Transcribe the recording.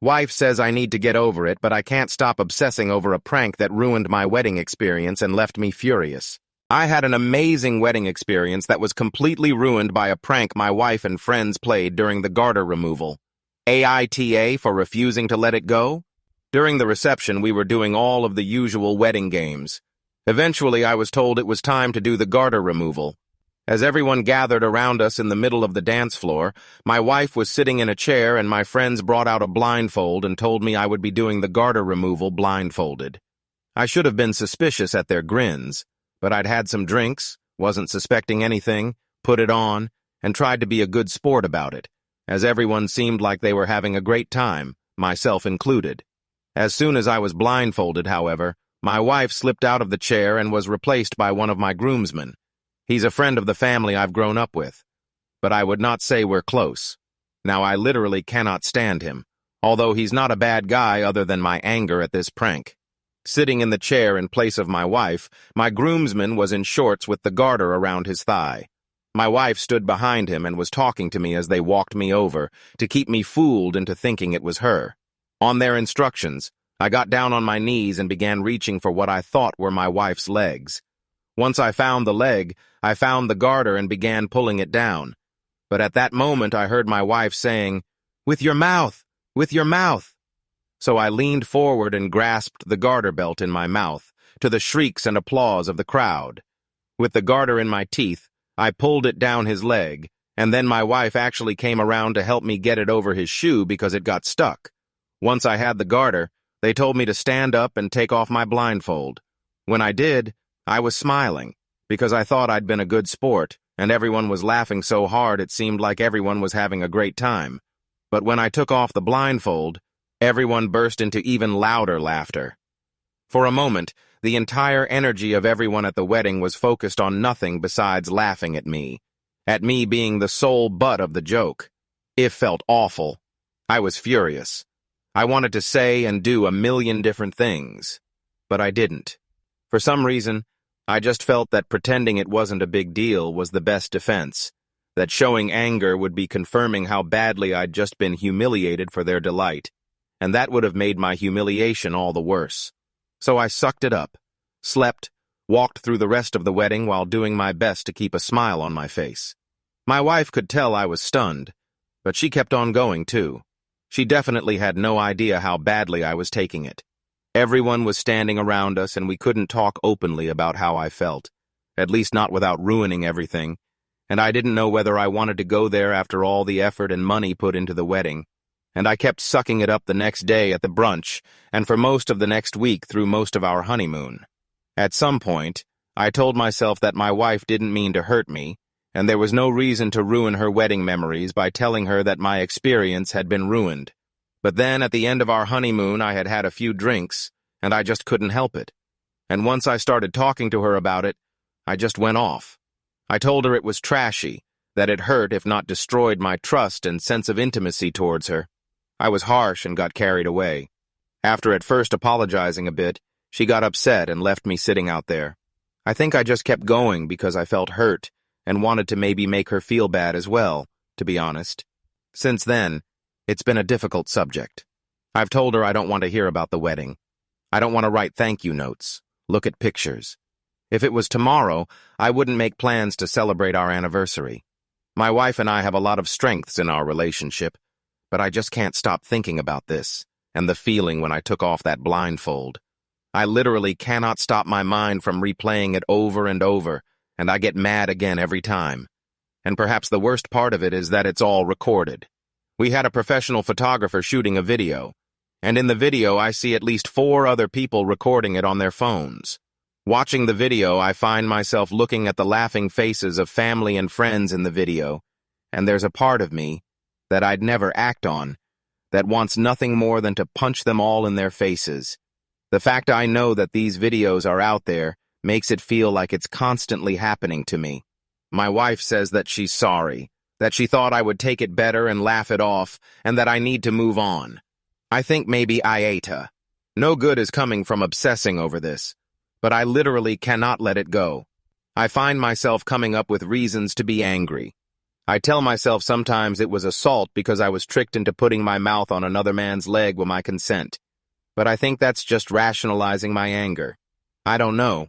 Wife says I need to get over it, but I can't stop obsessing over a prank that ruined my wedding experience and left me furious. I had an amazing wedding experience that was completely ruined by a prank my wife and friends played during the garter removal. AITA for refusing to let it go? During the reception, we were doing all of the usual wedding games. Eventually, I was told it was time to do the garter removal. As everyone gathered around us in the middle of the dance floor, my wife was sitting in a chair and my friends brought out a blindfold and told me I would be doing the garter removal blindfolded. I should have been suspicious at their grins, but I'd had some drinks, wasn't suspecting anything, put it on, and tried to be a good sport about it, as everyone seemed like they were having a great time, myself included. As soon as I was blindfolded, however, my wife slipped out of the chair and was replaced by one of my groomsmen. He's a friend of the family I've grown up with, but I would not say we're close. Now, I literally cannot stand him, although he's not a bad guy other than my anger at this prank. Sitting in the chair in place of my wife, my groomsman was in shorts with the garter around his thigh. My wife stood behind him and was talking to me as they walked me over to keep me fooled into thinking it was her. On their instructions, I got down on my knees and began reaching for what I thought were my wife's legs. Once I found the leg, I found the garter and began pulling it down. But at that moment, I heard my wife saying, "With your mouth! With your mouth!" So I leaned forward and grasped the garter belt in my mouth, to the shrieks and applause of the crowd. With the garter in my teeth, I pulled it down his leg, and then my wife actually came around to help me get it over his shoe because it got stuck. Once I had the garter, they told me to stand up and take off my blindfold. When I did, I was smiling, because I thought I'd been a good sport, and everyone was laughing so hard it seemed like everyone was having a great time. But when I took off the blindfold, everyone burst into even louder laughter. For a moment, the entire energy of everyone at the wedding was focused on nothing besides laughing at me being the sole butt of the joke. It felt awful. I was furious. I wanted to say and do a million different things, but I didn't. For some reason, I just felt that pretending it wasn't a big deal was the best defense, that showing anger would be confirming how badly I'd just been humiliated for their delight, and that would have made my humiliation all the worse. So I sucked it up, slept, walked through the rest of the wedding while doing my best to keep a smile on my face. My wife could tell I was stunned, but she kept on going too. She definitely had no idea how badly I was taking it. Everyone was standing around us and we couldn't talk openly about how I felt, at least not without ruining everything, and I didn't know whether I wanted to go there after all the effort and money put into the wedding, and I kept sucking it up the next day at the brunch and for most of the next week through most of our honeymoon. At some point, I told myself that my wife didn't mean to hurt me, and there was no reason to ruin her wedding memories by telling her that my experience had been ruined. But then, at the end of our honeymoon, I had had a few drinks, and I just couldn't help it. And once I started talking to her about it, I just went off. I told her it was trashy, that it hurt if not destroyed my trust and sense of intimacy towards her. I was harsh and got carried away. After at first apologizing a bit, she got upset and left me sitting out there. I think I just kept going because I felt hurt and wanted to maybe make her feel bad as well, to be honest. Since then, it's been a difficult subject. I've told her I don't want to hear about the wedding. I don't want to write thank you notes, look at pictures. If it was tomorrow, I wouldn't make plans to celebrate our anniversary. My wife and I have a lot of strengths in our relationship, but I just can't stop thinking about this and the feeling when I took off that blindfold. I literally cannot stop my mind from replaying it over and over, and I get mad again every time. And perhaps the worst part of it is that it's all recorded. We had a professional photographer shooting a video, and in the video I see at least 4 other people recording it on their phones. Watching the video, I find myself looking at the laughing faces of family and friends in the video, and there's a part of me that I'd never act on, that wants nothing more than to punch them all in their faces. The fact I know that these videos are out there makes it feel like it's constantly happening to me. My wife says that she's sorry, that she thought I would take it better and laugh it off, and that I need to move on. I think maybe AITA. No good is coming from obsessing over this, but I literally cannot let it go. I find myself coming up with reasons to be angry. I tell myself sometimes it was assault because I was tricked into putting my mouth on another man's leg with my consent. But I think that's just rationalizing my anger. I don't know.